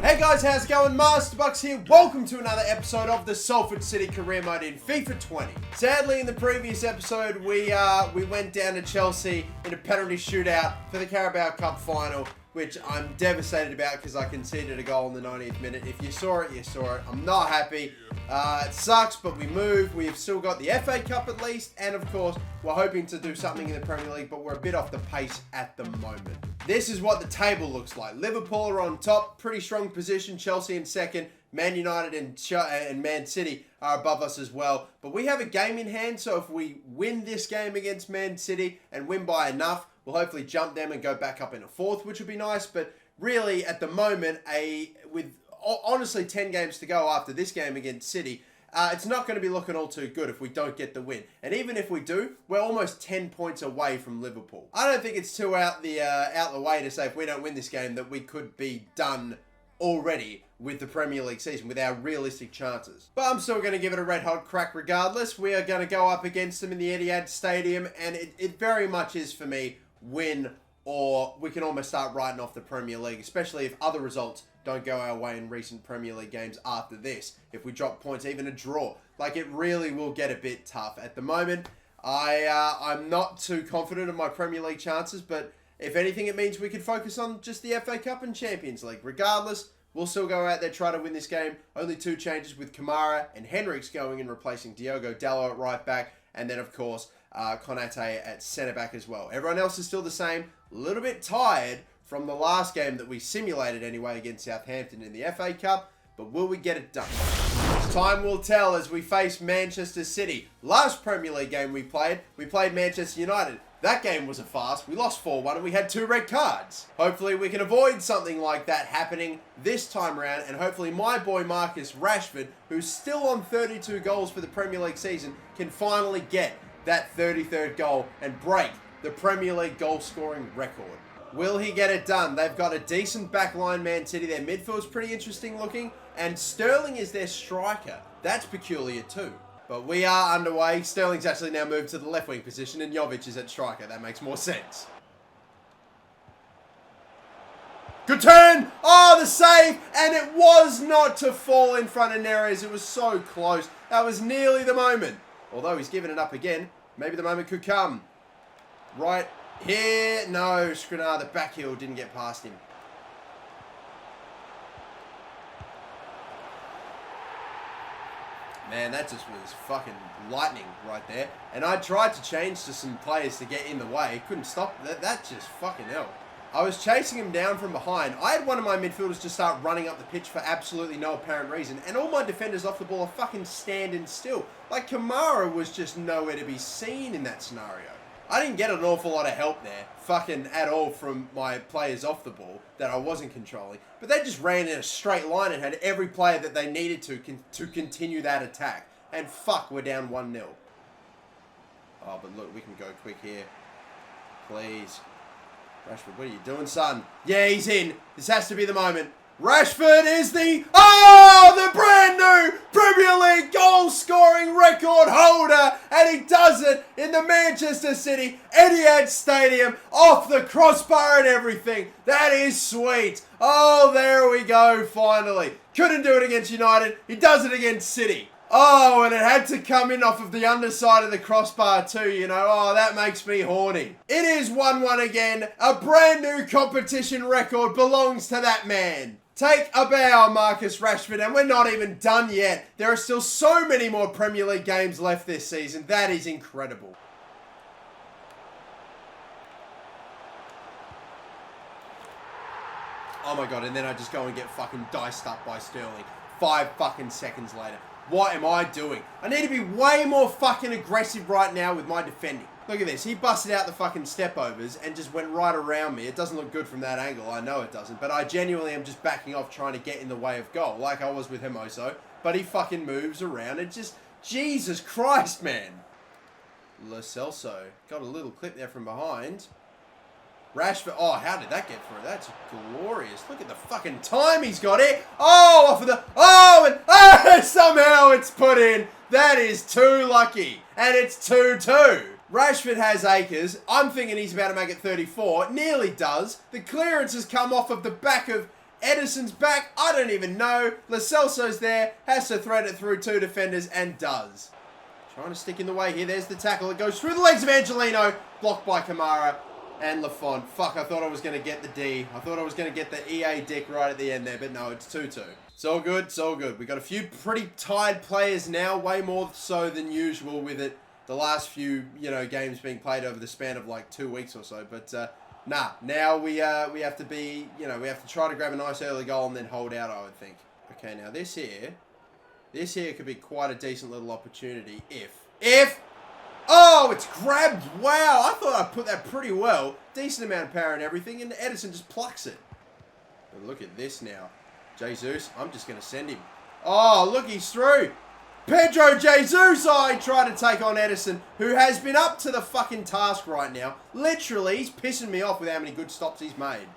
Hey guys, how's it going? Masterbucks here. Welcome to another episode of the Salford City Career Mode in FIFA 20. Sadly, in the previous episode, we went down to Chelsea in a penalty shootout for the Carabao Cup final, which I'm devastated about because I conceded a goal in the 90th minute. If you saw it, you saw it. I'm not happy. It sucks, but we moved. We've still got the FA Cup at least, and of course, we're hoping to do something in the Premier League, but we're a bit off the pace at the moment. This is what the table looks like. Liverpool are on top, pretty strong position. Chelsea in second. Man United and Man City are above us as well. But we have a game in hand, so if we win this game against Man City and win by enough, we'll hopefully jump them and go back up in a fourth, which would be nice. But really, at the moment, with honestly 10 games to go after this game against City, it's not going to be looking all too good if we don't get the win. And even if we do, we're almost 10 points away from Liverpool. I don't think it's too out the way to say if we don't win this game that we could be done already with the Premier League season, with our realistic chances. But I'm still going to give it a red hot crack regardless. We are going to go up against them in the Etihad Stadium, and it very much is for me win or we can almost start writing off the Premier League, especially if other results don't go our way in recent Premier League games after this. If we drop points, even a draw, like it really will get a bit tough. At the moment, I'm not too confident of my Premier League chances, but if anything, it means we could focus on just the FA Cup and Champions League. Regardless, we'll still go out there, try to win this game. Only two changes with Kamara and Henriks going and replacing Diogo Dalot at right back, and then of course, Konate at centre back as well. Everyone else is still the same. A little bit tired from the last game that we simulated anyway against Southampton in the FA Cup, but will we get it done? Time will tell as we face Manchester City. Last Premier League game we played Manchester United. That game was a farce. We lost 4-1 and we had 2 red cards. Hopefully we can avoid something like that happening this time around, and hopefully my boy Marcus Rashford, who's still on 32 goals for the Premier League season, can finally get that 33rd goal and break the Premier League goal scoring record. Will he get it done? They've got a decent backline, Man City. Their midfield's pretty interesting looking, and Sterling is their striker. That's peculiar too. But we are underway. Sterling's actually now moved to the left wing position, and Jovic is at striker. That makes more sense. Good turn! Oh, the save! And it was not to fall in front of Neres. It was so close. That was nearly the moment. Although he's given it up again. Maybe the moment could come. Right here. No, Skriniar, the back heel didn't get past him. Man, that just was fucking lightning right there. And I tried to change to some players to get in the way. Couldn't stop that. That just fucking hell. I was chasing him down from behind. I had one of my midfielders just start running up the pitch for absolutely no apparent reason. And all my defenders off the ball are fucking standing still. Like, Kamara was just nowhere to be seen in that scenario. I didn't get an awful lot of help there, fucking at all, from my players off the ball that I wasn't controlling. But they just ran in a straight line and had every player that they needed to continue that attack. And fuck, we're down 1-0. Oh, but look, we can go quick here. Please. Rashford, what are you doing, son? Yeah, he's in. This has to be the moment. Rashford is the brand new Premier League goal scoring record holder, and he does it in the Manchester City Etihad Stadium, off the crossbar and everything. That is sweet. Oh, there we go, finally. Couldn't do it against United. He does it against City. Oh, and it had to come in off of the underside of the crossbar too, you know. Oh, that makes me horny. It is 1-1 again. A brand new competition record belongs to that man. Take a bow, Marcus Rashford, and we're not even done yet. There are still so many more Premier League games left this season. That is incredible. Oh my god, and then I just go and get fucking diced up by Sterling 5 fucking seconds later. What am I doing? I need to be way more fucking aggressive right now with my defending. Look at this. He busted out the fucking step-overs and just went right around me. It doesn't look good from that angle. I know it doesn't. But I genuinely am just backing off trying to get in the way of goal, like I was with Hermoso. But he fucking moves around. It just... Jesus Christ, man. Lo Celso. Got a little clip there from behind. Rashford. Oh, how did that get through? That's glorious. Look at the fucking time he's got it. Oh, off of the... Oh, and somehow it's put in. That is too lucky. And it's 2-2. Rashford has acres. I'm thinking he's about to make it 34. Nearly does. The clearance has come off of the back of Edison's back. I don't even know. Lo Celso's there. Has to thread it through 2 defenders and does. Trying to stick in the way here. There's the tackle. It goes through the legs of Angelino. Blocked by Kamara and Lafont. Fuck, I thought I was going to get the D. I thought I was going to get the EA dick right at the end there, but no, it's 2-2. It's all good. It's all good. We got a few pretty tired players now. Way more so than usual with it. The last few, games being played over the span of like 2 weeks or so. But, nah, now we have to be, we have to try to grab a nice early goal and then hold out, I would think. Okay, now this here could be quite a decent little opportunity if, oh, it's grabbed. Wow, I thought I put that pretty well. Decent amount of power and everything, and Edison just plucks it. But look at this now. Jesus, I'm just going to send him. Oh, look, he's through. Pedro Jesus, I try to take on Edison, who has been up to the fucking task right now. Literally, he's pissing me off with how many good stops he's made.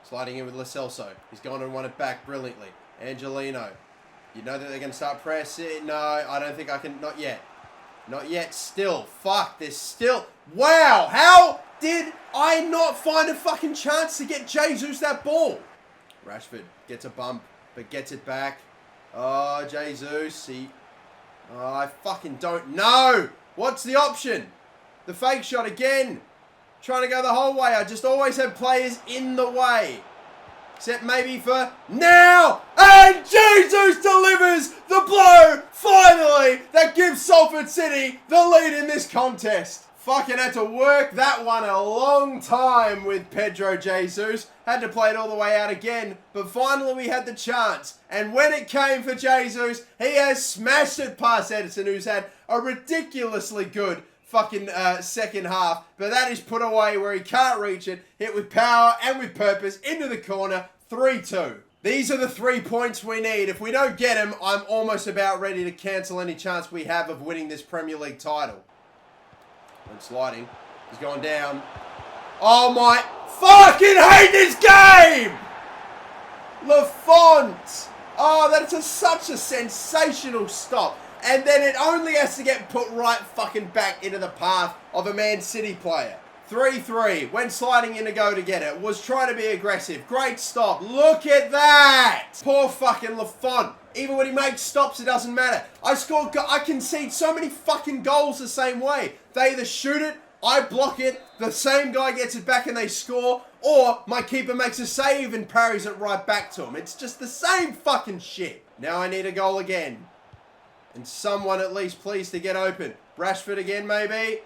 Sliding in with Lo Celso. He's gone and won it back brilliantly. Angelino. You know that they're going to start pressing? No, I don't think I can. Not yet. Not yet. Still. Fuck. There's still. Wow. How did I not find a fucking chance to get Jesus that ball? Rashford gets a bump, but gets it back. Oh, Jesus. I fucking don't know. What's the option? The fake shot again. Trying to go the whole way. I just always have players in the way. Except maybe for now. And Jesus delivers the blow, finally, that gives Salford City the lead in this contest. Fucking had to work that one a long time with Pedro Jesus. Had to play it all the way out again. But finally we had the chance. And when it came for Jesus, he has smashed it past Edison, who's had a ridiculously good fucking second half, but that is put away where he can't reach it. Hit with power and with purpose into the corner. 3-2. These are the 3 points we need. If we don't get them, I'm almost about ready to cancel any chance we have of winning this Premier League title. And sliding. He's gone down. Oh my fucking hate this game! Lafont. Oh, that's such a sensational stop. And then it only has to get put right fucking back into the path of a Man City player. 3-3. Went sliding in to go to get it. Was trying to be aggressive. Great stop. Look at that. Poor fucking Lafont. Even when he makes stops, it doesn't matter. I concede so many fucking goals the same way. They either shoot it, I block it, the same guy gets it back and they score, or my keeper makes a save and parries it right back to him. It's just the same fucking shit. Now I need a goal again. And someone at least please to get open. Rashford again, maybe.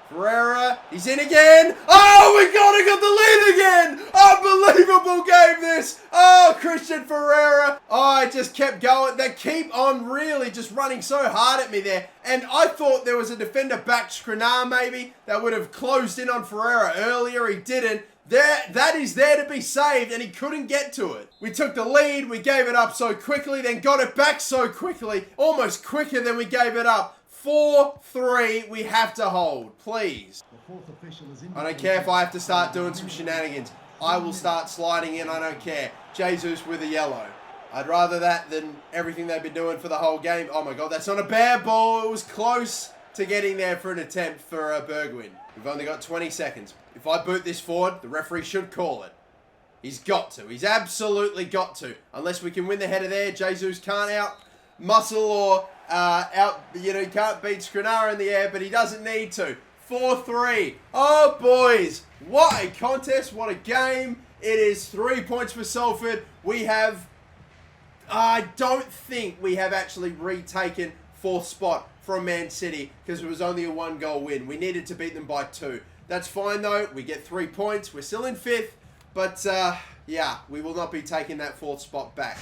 Ferreira, he's in again. Oh my God, I got the lead again. Unbelievable game this. Oh, Christian Ferreira. Oh, I just kept going. They keep on really just running so hard at me there. And I thought there was a defender back, Skriniar maybe, that would have closed in on Ferreira earlier. He didn't. That is there to be saved, and he couldn't get to it. We took the lead, we gave it up so quickly, then got it back so quickly, almost quicker than we gave it up. 4-3, we have to hold, please. I don't care if I have to start doing some shenanigans. I will start sliding in, I don't care. Jesus with a yellow. I'd rather that than everything they've been doing for the whole game. Oh my God, that's not a bad ball. It was close to getting there for an attempt for a Bergwijn. We've only got 20 seconds. If I boot this forward, the referee should call it. He's got to. He's absolutely got to. Unless we can win the header there. Jesus can't out-muscle or he can't beat Skriniar in the air, but he doesn't need to. 4-3. Oh, boys. What a contest. What a game. It is 3 points for Salford. I don't think we have actually retaken fourth spot from Man City because it was only a 1-goal win. We needed to beat them by 2. That's fine though. We get 3 points. We're still in 5th. But yeah, we will not be taking that 4th spot back.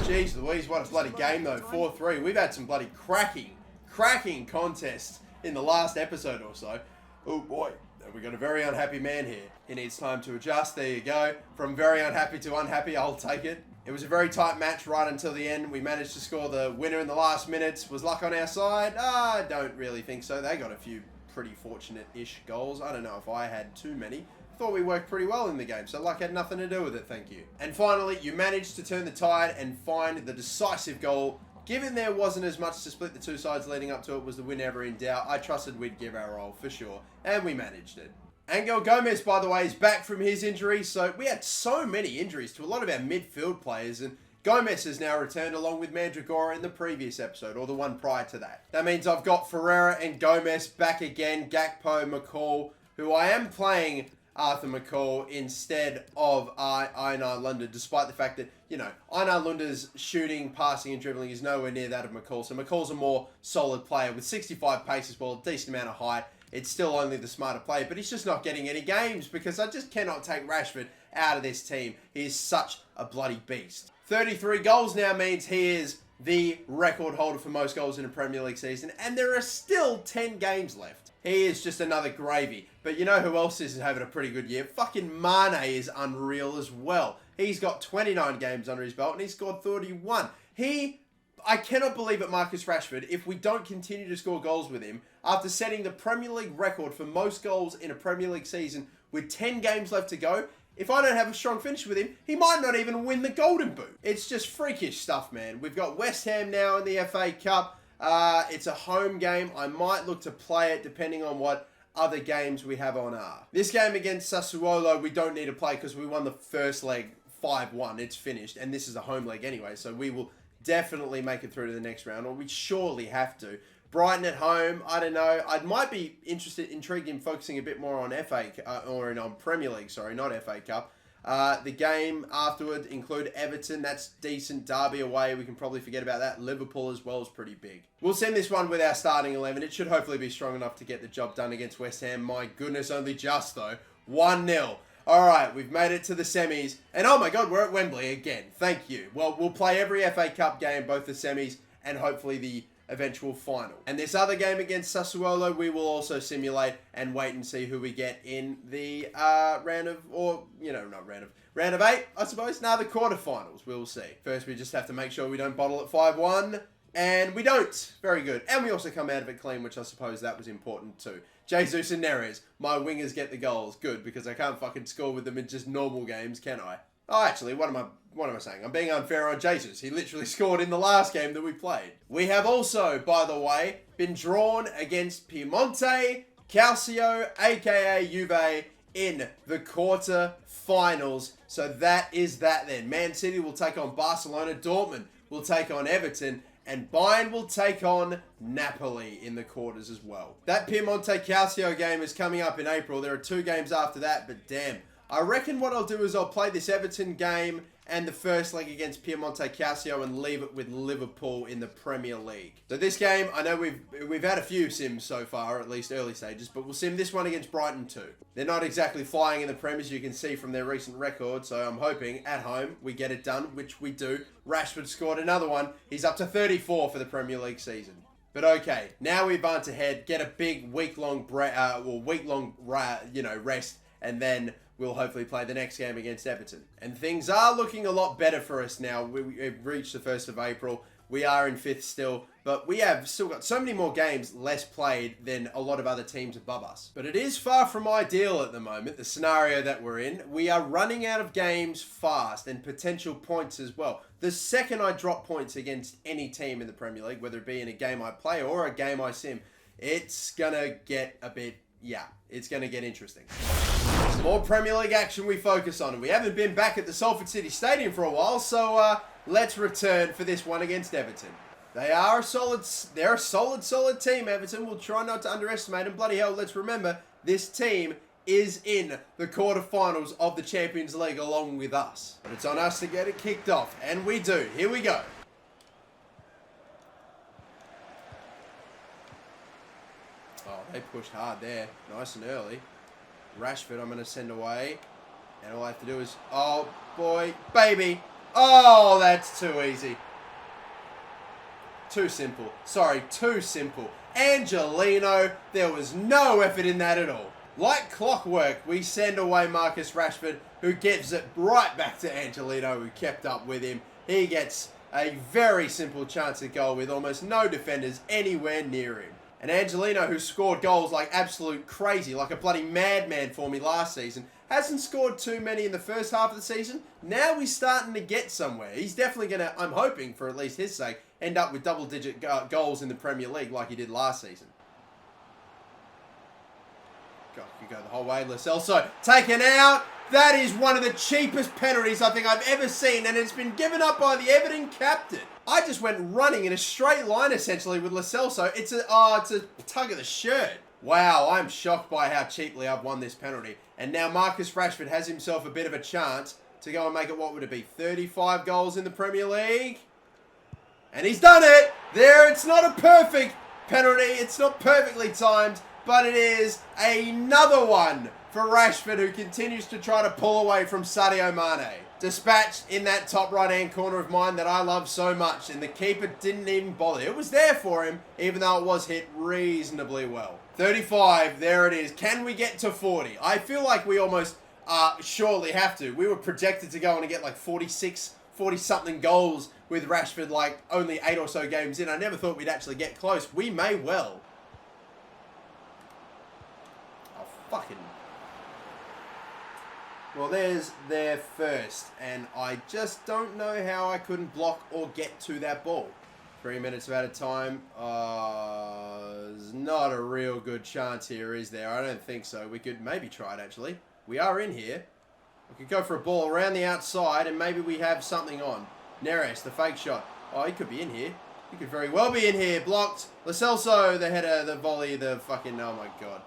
Jeez Louise, what a bloody game though. 4-3. We've had some bloody cracking contests in the last episode or so. Oh boy. We got a very unhappy man here. He needs time to adjust. There you go. From very unhappy to unhappy, I'll take it. It was a very tight match right until the end. We managed to score the winner in the last minutes. Was luck on our side? I don't really think so. They got a few pretty fortunate-ish goals. I don't know if I had too many. Thought we worked pretty well in the game, so luck had nothing to do with it, thank you. And finally, you managed to turn the tide and find the decisive goal. Given there wasn't as much to split the two sides leading up to it, was the win ever in doubt. I trusted we'd give our all for sure, and we managed it. Angel Gomez, by the way, is back from his injury. So we had so many injuries to a lot of our midfield players. And Gomez has now returned along with Mandragora in the previous episode, or the one prior to that. That means I've got Ferreira and Gomez back again. Gakpo, McCall, who I am playing Arthur McCall instead of Einar Lunda, despite the fact that, you know, Einar Lunda's shooting, passing, and dribbling is nowhere near that of McCall. So McCall's a more solid player with 65 pace as well, a decent amount of height. It's still only the smarter player, but he's just not getting any games because I just cannot take Rashford out of this team. He is such a bloody beast. 33 goals now means he is the record holder for most goals in a Premier League season, and there are still 10 games left. He is just another gravy. But you know who else is having a pretty good year? Fucking Mane is unreal as well. He's got 29 games under his belt and he scored 31. I cannot believe it, Marcus Rashford, if we don't continue to score goals with him, after setting the Premier League record for most goals in a Premier League season with 10 games left to go, if I don't have a strong finish with him, he might not even win the Golden Boot. It's just freakish stuff, man. We've got West Ham now in the FA Cup. It's a home game. I might look to play it depending on what other games we have on are. This game against Sassuolo, we don't need to play because we won the first leg 5-1. It's finished, and this is a home leg anyway, so we will definitely make it through to the next round, or we surely have to. Brighton at home, I don't know. I might be intrigued in focusing a bit more on on Premier League, sorry, not FA Cup. The game afterward include Everton. That's decent. Derby away, we can probably forget about that. Liverpool as well is pretty big. We'll send this one with our starting 11. It should hopefully be strong enough to get the job done against West Ham. My goodness, only just though. 1-0. All right, we've made it to the semis. And oh my God, we're at Wembley again. Thank you. Well, we'll play every FA Cup game, both the semis and hopefully the eventual final. And this other game against Sassuolo, we will also simulate and wait and see who we get in the round of 8, I suppose. Now the quarterfinals, we'll see. First, we just have to make sure we don't bottle at 5-1. And we don't. Very good. And we also come out of it clean, which I suppose that was important too. Jesus and Neres, my wingers get the goals. Good, because I can't fucking score with them in just normal games, can I? Oh, actually, what am I saying? I'm being unfair on Jesus. He literally scored in the last game that we played. We have also, by the way, been drawn against Piemonte Calcio, aka Juve, in the quarter-finals. So that is that then. Man City will take on Barcelona. Dortmund will take on Everton. And Bayern will take on Napoli in the quarters as well. That Piemonte Calcio game is coming up in April. There are 2 games after that, but damn. I reckon what I'll do is I'll play this Everton game and the first leg against Piemonte Calcio and leave it with Liverpool in the Premier League. So this game, I know we've had a few sims so far, at least early stages, but we'll sim this one against Brighton too. They're not exactly flying in the Prem, as you can see from their recent record, so I'm hoping at home we get it done, which we do. Rashford scored another one. He's up to 34 for the Premier League season. But okay, now we advance ahead, get a big week-long rest, and then we'll hopefully play the next game against Everton. And things are looking a lot better for us now. We've reached the 1st of April. We are in 5th still, but we have still got so many more games less played than a lot of other teams above us. But it is far from ideal at the moment, the scenario that we're in. We are running out of games fast and potential points as well. The second I drop points against any team in the Premier League, whether it be in a game I play or a game I sim, it's gonna get a bit, it's gonna get interesting. More Premier League action we focus on. We haven't been back at the Salford City Stadium for a while, so let's return for this one against Everton. They're a solid team, Everton. We'll try not to underestimate them. Bloody hell, let's remember, this team is in the quarterfinals of the Champions League along with us. But it's on us to get it kicked off, and we do. Here we go. Oh, they pushed hard there. Nice and early. Rashford, I'm going to send away. And all I have to do is... Oh, boy. Baby. Oh, that's too easy. Too simple. Sorry, too simple. Angelino. There was no effort in that at all. Like clockwork, we send away Marcus Rashford, who gives it right back to Angelino, who kept up with him. He gets a very simple chance at goal with almost no defenders anywhere near him. And Angelino, who scored goals like absolute crazy, like a bloody madman for me last season, hasn't scored too many in the first half of the season. Now he's starting to get somewhere. He's definitely going to, I'm hoping, for at least his sake, end up with double-digit goals in the Premier League like he did last season. God, go the whole way. Lo Celso taken out. That is one of the cheapest penalties I think I've ever seen, and it's been given up by the Everton captain. I just went running in a straight line, essentially, with Lo Celso. It's a tug of the shirt. Wow, I'm shocked by how cheaply I've won this penalty. And now Marcus Rashford has himself a bit of a chance to go and make it, what would it be, 35 goals in the Premier League? And he's done it! There, it's not a perfect penalty. It's not perfectly timed, but it is another one for Rashford, who continues to try to pull away from Sadio Mane. Dispatched in that top right-hand corner of mine that I love so much, and the keeper didn't even bother. It was there for him, even though it was hit reasonably well. 35, there it is. Can we get to 40? I feel like we almost surely have to. We were projected to go on and get like 46, 40-something goals with Rashford, like only 8 or so games in. I never thought we'd actually get close. We may well. Oh, fucking... Well, there's their first, and I just don't know how I couldn't block or get to that ball. 3 minutes out of time. There's not a real good chance here, is there? I don't think so. We could maybe try it, actually. We are in here. We could go for a ball around the outside, and maybe we have something on. Neres, the fake shot. Oh, he could be in here. He could very well be in here. Blocked. Lo Celso, the header, the volley, the fucking... Oh, my God.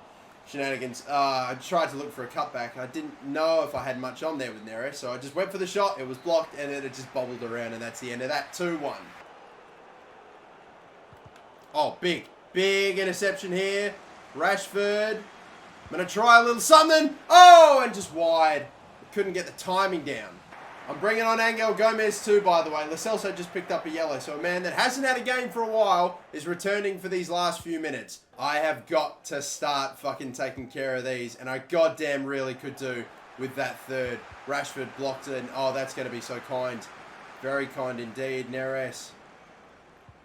Shenanigans. I tried to look for a cutback. I didn't know if I had much on there with Neres, so I just went for the shot. It was blocked, and then it just bobbled around, and that's the end of that. 2-1. Oh, big interception here. Rashford. I'm going to try a little something. Oh, and just wide. Couldn't get the timing down. I'm bringing on Angel Gomez too, by the way. Lo Celso just picked up a yellow, so a man that hasn't had a game for a while is returning for these last few minutes. I have got to start fucking taking care of these, and I goddamn really could do with that third. Rashford blocked it, and oh, that's going to be so kind. Very kind indeed. Neres.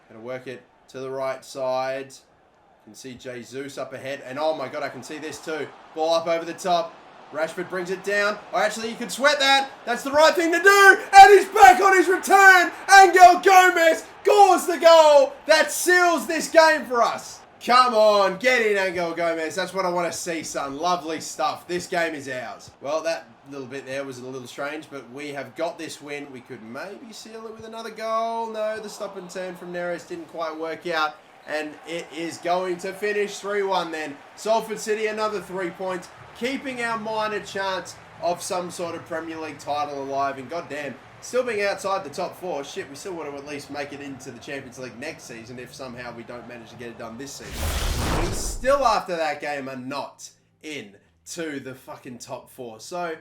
Going to work it to the right side. You can see Jesus up ahead, and oh my God, I can see this too. Ball up over the top. Rashford brings it down. Oh, actually, you can sweat that. That's the right thing to do. And he's back on his return. Angel Gomez scores the goal. That seals this game for us. Come on, get in, Angel Gomez. That's what I want to see, son. Lovely stuff. This game is ours. Well, that little bit there was a little strange, but we have got this win. We could maybe seal it with another goal. No, the stop and turn from Neres didn't quite work out. And it is going to finish 3-1 then. Salford City, another 3 points. Keeping our minor chance of some sort of Premier League title alive. And goddamn, still being outside the top 4. Shit, we still want to at least make it into the Champions League next season if somehow we don't manage to get it done this season. We still, after that game, are not in to the fucking top 4. So,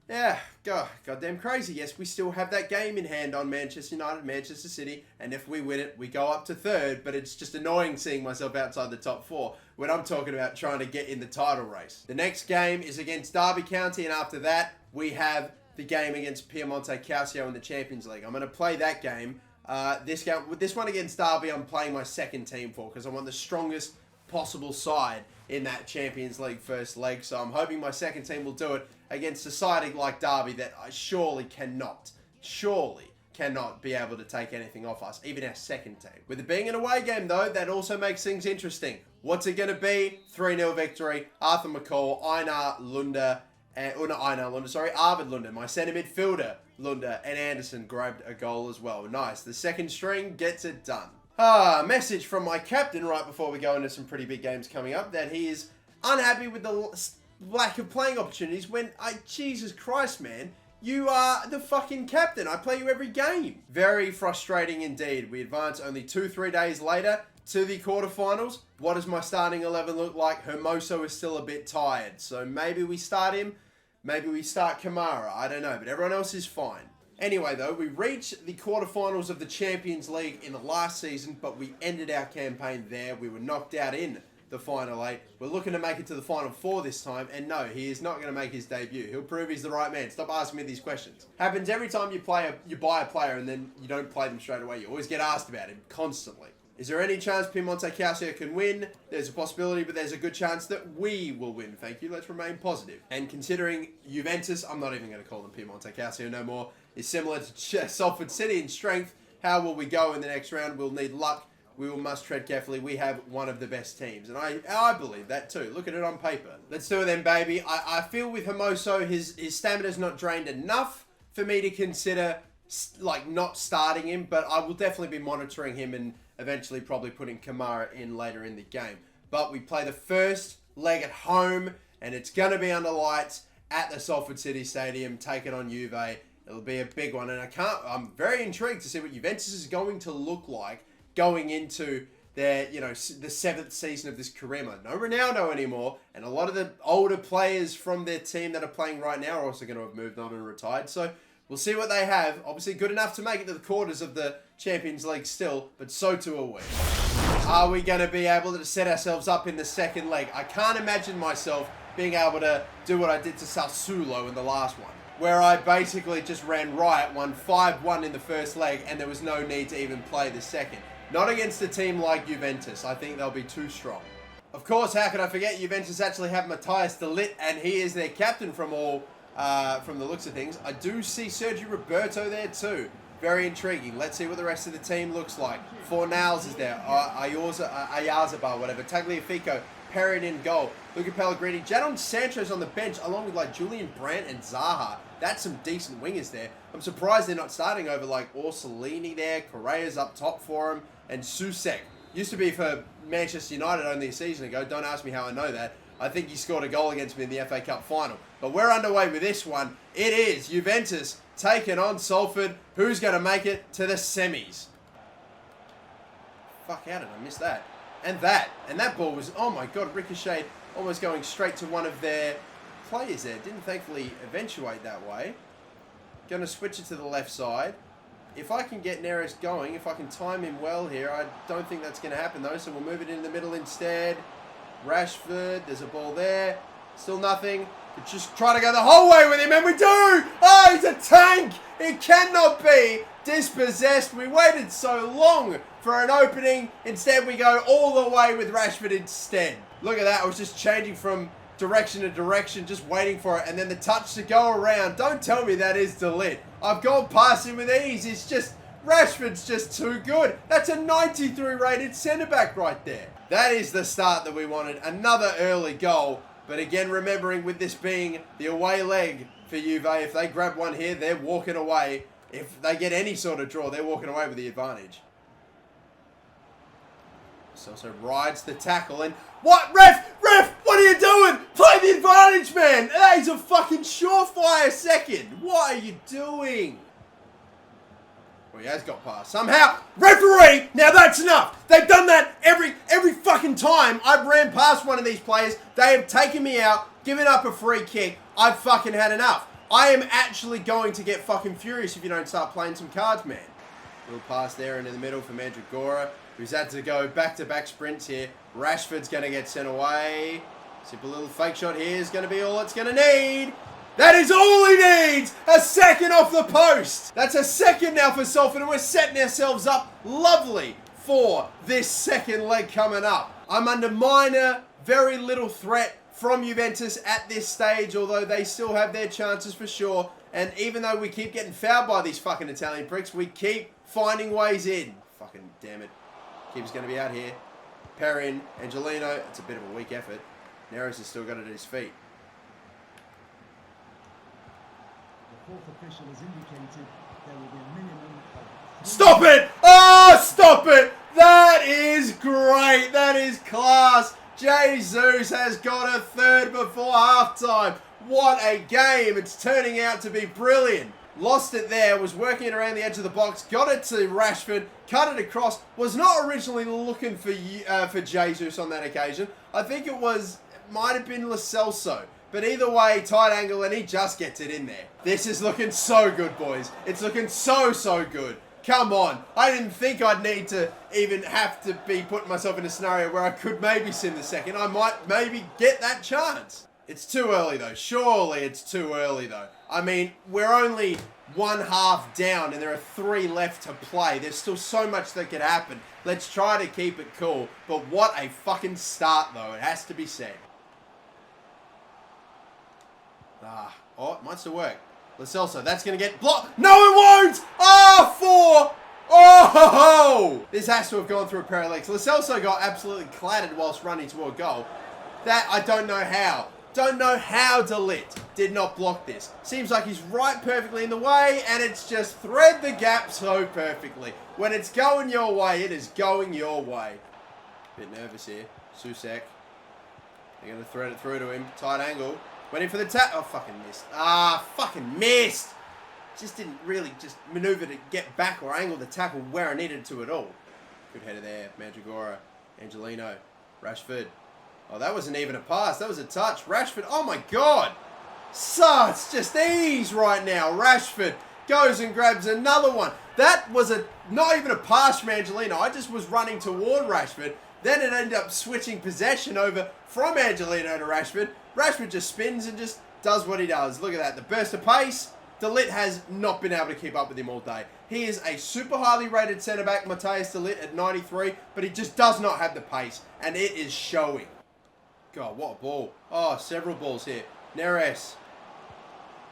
yeah, goddamn crazy. Yes, we still have that game in hand on Manchester United, Manchester City, and if we win it, we go up to 3rd, but it's just annoying seeing myself outside the top 4 when I'm talking about trying to get in the title race. The next game is against Derby County, and after that, we have the game against Piemonte Calcio in the Champions League. I'm going to play that game. This one against Derby, I'm playing my second team for, because I want the strongest possible side in that Champions League first leg, so I'm hoping my second team will do it against a side like Derby that I surely cannot be able to take anything off us, even our second team. With it being an away game, though, that also makes things interesting. What's it going to be? 3-0 victory. Arthur McCall, Arvid Lunda, my centre midfielder, Lunda, and Anderson grabbed a goal as well. Nice. The second string gets it done. Message from my captain right before we go into some pretty big games coming up that he is unhappy with the lack of playing opportunities when Jesus Christ, man, you are the fucking captain. I play you every game. Very frustrating indeed. We advance only 2-3 days later to the quarterfinals. What does my starting 11 look like? Hermoso is still a bit tired, so maybe we start him. Maybe we start Kamara. I don't know, but everyone else is fine. Anyway, though, we reached the quarterfinals of the Champions League in the last season, but we ended our campaign there. We were knocked out in the final 8. We're looking to make it to the final 4 this time, and no, he is not going to make his debut. He'll prove he's the right man. Stop asking me these questions. Happens every time you buy a player and then you don't play them straight away. You always get asked about him constantly. Is there any chance Piemonte Calcio can win? There's a possibility, but there's a good chance that we will win. Thank you. Let's remain positive. And considering Juventus, I'm not even going to call them Piemonte Calcio no more, is similar to Salford City in strength, how will we go in the next round? We'll need luck. we must tread carefully. We have one of the best teams. And I believe that too. Look at it on paper. Let's do it then, baby. I feel with Hermoso, his stamina's not drained enough for me to consider like not starting him, but I will definitely be monitoring him and eventually probably putting Kamara in later in the game. But we play the first leg at home, and it's going to be under lights at the Salford City Stadium, taking on Juve. It'll be a big one, and I'm very intrigued to see what Juventus is going to look like going into their, the 7th season of this career mode. No Ronaldo anymore, and a lot of the older players from their team that are playing right now are also going to have moved on and retired. So we'll see what they have. Obviously good enough to make it to the quarters of the Champions League still, but so too are we. Are we going to be able to set ourselves up in the second leg? I can't imagine myself being able to do what I did to Sassuolo in the last one, where I basically just ran riot, won 5-1 in the first leg, and there was no need to even play the second. Not against a team like Juventus. I think they'll be too strong. Of course, how could I forget, Juventus actually have Matthias de Ligt, and he is their captain from the looks of things. I do see Sergio Roberto there too. Very intriguing. Let's see what the rest of the team looks like. Fornals is there. Ayarzabal, whatever. Tagliafico, Perrin in goal. Luca Pellegrini. Jadon Sancho's on the bench, along with like Julian Brandt and Zaha. That's some decent wingers there. I'm surprised they're not starting over like Orsolini there. Correa's up top for him. And Susek. Used to be for Manchester United only a season ago. Don't ask me how I know that. I think he scored a goal against me in the FA Cup final. But we're underway with this one. It is Juventus taking on Salford. Who's going to make it to the semis? Fuck, how did I miss that? And that ball was, oh my god, ricocheted, almost going straight to one of their players there. Didn't thankfully eventuate that way. Going to switch it to the left side. If I can get Neres going, if I can time him well here, I don't think that's going to happen though, so we'll move it in the middle instead. Rashford, there's a ball there. Still nothing. But just try to go the whole way with him, and we do! Oh, he's a tank! He cannot be dispossessed. We waited so long for an opening. Instead, we go all the way with Rashford instead. Look at that. I was just changing from direction to direction, just waiting for it. And then the touch to go around. Don't tell me that is de Ligt. I've gone past him with ease. It's just, Rashford's just too good. That's a 93 rated centre-back right there. That is the start that we wanted. Another early goal. But again, remembering with this being the away leg for Juve, if they grab one here, they're walking away. If they get any sort of draw, they're walking away with the advantage. Also rides the tackle and... What? Ref! What are you doing? Play the advantage, man! That is a fucking surefire second. What are you doing? Well, he has got past. Somehow, referee! Now that's enough! They've done that every fucking time I've ran past one of these players. They have taken me out, given up a free kick. I've fucking had enough. I am actually going to get fucking furious if you don't start playing some cards, man. Little pass there into the middle for Mandragora, who's had to go back-to-back sprints here. Rashford's going to get sent away. Simple little fake shot here is going to be all it's going to need. That is all he needs! A second off the post! That's a second now for Salford, and we're setting ourselves up lovely for this second leg coming up. I'm under minor, very little threat from Juventus at this stage, although they still have their chances for sure. And even though we keep getting fouled by these fucking Italian pricks, we keep finding ways in. Fucking damn it. Keeper's going to be out here. Perrin, Angelino. It's a bit of a weak effort. Neres has still got it at his feet. The fourth official has indicated there will be a minimum of... Stop it! Oh, stop it! That is great. That is class. Jesus has got a third before halftime. What a game. It's turning out to be brilliant. Lost it there, was working it around the edge of the box, got it to Rashford, cut it across, was not originally looking for Jesus on that occasion. I think might have been Lo Celso. But either way, tight angle, and he just gets it in there. This is looking so good, boys. It's looking so good. Come on. I didn't think I'd need to even have to be putting myself in a scenario where I could maybe sim the second. I might maybe get that chance. It's too early, though. Surely it's too early, though. I mean, we're only one half down, and there are 3 left to play. There's still so much that could happen. Let's try to keep it cool. But what a fucking start, though. It has to be said. Oh, it might still work. Lo Celso, that's going to get blocked. No, it won't! Oh, 4! Oh! This This has to have gone through a pair of legs. Lo Celso got absolutely clattered whilst running toward goal. That, I don't know how. Don't know how De Ligt did not block this. Seems like he's right perfectly in the way, and it's just thread the gap so perfectly. When it's going your way, it is going your way. Bit nervous here. Susek. They're going to thread it through to him. Tight angle. Went in for the tap. Oh, fucking missed. Ah, fucking missed. Just didn't really just maneuver to get back or angle the tackle where I needed to at all. Good header there. Mandragora. Angelino. Rashford. Oh, that wasn't even a pass. That was a touch. Rashford. Oh, my God. So, it's just ease right now. Rashford goes and grabs another one. That was not even a pass from Angelino. I just was running toward Rashford. Then it ended up switching possession over from Angelino to Rashford. Rashford just spins and just does what he does. Look at that. The burst of pace. De Ligt has not been able to keep up with him all day. He is a super highly rated centre-back, Matthijs de Ligt, at 93, but he just does not have the pace, and it is showing. God, what a ball. Oh, several balls here. Neres.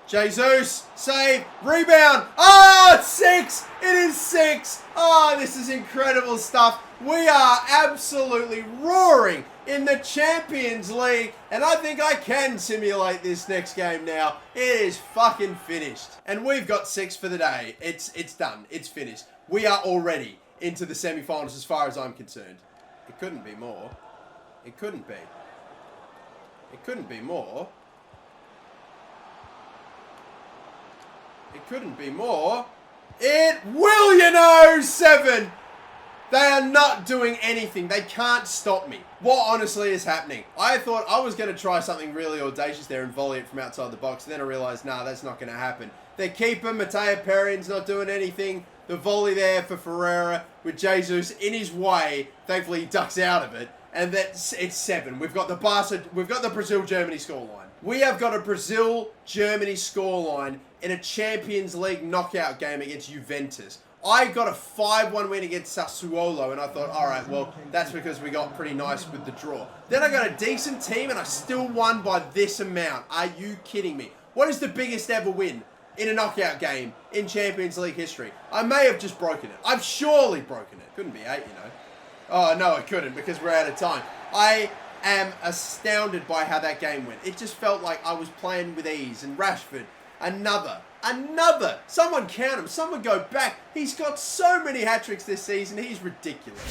Jesus. Save. Rebound. Oh, it's 6. It is 6. Oh, this is incredible stuff. We are absolutely roaring in the Champions League, and I think I can simulate this next game now. It is fucking finished. And we've got 6 for the day. It's done. It's finished. We are already into the semi-finals as far as I'm concerned. It couldn't be more. It couldn't be. It couldn't be more. It couldn't be more. It will, you know, 7. They are not doing anything. They can't stop me. What honestly is happening? I thought I was going to try something really audacious there and volley it from outside the box. Then I realized, nah, that's not going to happen. Their keeper, Matteo Perrin's not doing anything. The volley there for Ferreira with Jesus in his way. Thankfully, he ducks out of it. And it's 7. We've got the Brazil-Germany scoreline. We have got a Brazil-Germany scoreline in a Champions League knockout game against Juventus. I got a 5-1 win against Sassuolo, and I thought, all right, well, that's because we got pretty nice with the draw. Then I got a decent team, and I still won by this amount. Are you kidding me? What is the biggest ever win in a knockout game in Champions League history? I may have just broken it. I've surely broken it. Couldn't be 8, you know. Oh, no, I couldn't because we're out of time. I am astounded by how that game went. It just felt like I was playing with ease. And Rashford, another. Someone count him. Someone go back. He's got so many hat-tricks this season. He's ridiculous.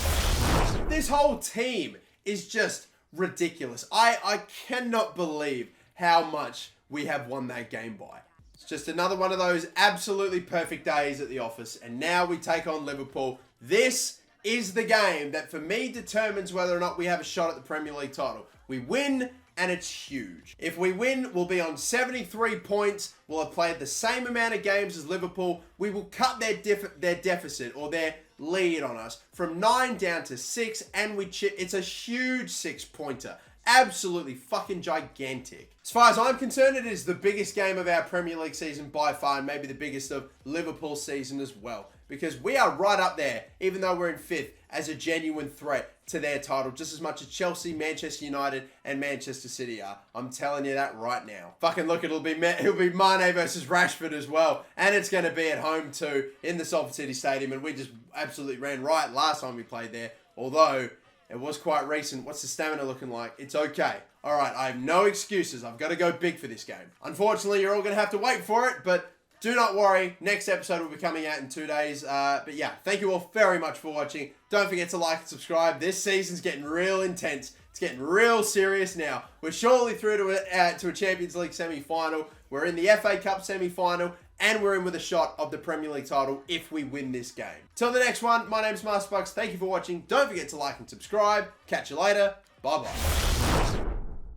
This whole team is just ridiculous. I cannot believe how much we have won that game by. It's just another one of those absolutely perfect days at the office. And now we take on Liverpool. This is the game that for me determines whether or not we have a shot at the Premier League title. We win, and it's huge. If we win, we'll be on 73 points. We'll have played the same amount of games as Liverpool. We will cut their deficit or their lead on us from 9 down to 6, and we chip. It's a huge 6-pointer. Absolutely fucking gigantic. As far as I'm concerned, it is the biggest game of our Premier League season by far, and maybe the biggest of Liverpool's season as well. Because we are right up there, even though we're in 5th, as a genuine threat to their title, just as much as Chelsea, Manchester United, and Manchester City are. I'm telling you that right now. Fucking look, it'll be Mane versus Rashford as well, and it's going to be at home too, in the Salford City Stadium, and we just absolutely ran riot last time we played there, although it was quite recent. What's the stamina looking like? It's okay. All right, I have no excuses. I've got to go big for this game. Unfortunately, you're all going to have to wait for it, but do not worry, next episode will be coming out in 2 days. But yeah, thank you all very much for watching. Don't forget to like and subscribe. This season's getting real intense. It's getting real serious now. We're shortly through to a Champions League semi-final. We're in the FA Cup semi-final. And we're in with a shot of the Premier League title if we win this game. Till the next one, my name's Masterbucks. Thank you for watching. Don't forget to like and subscribe. Catch you later. Bye-bye.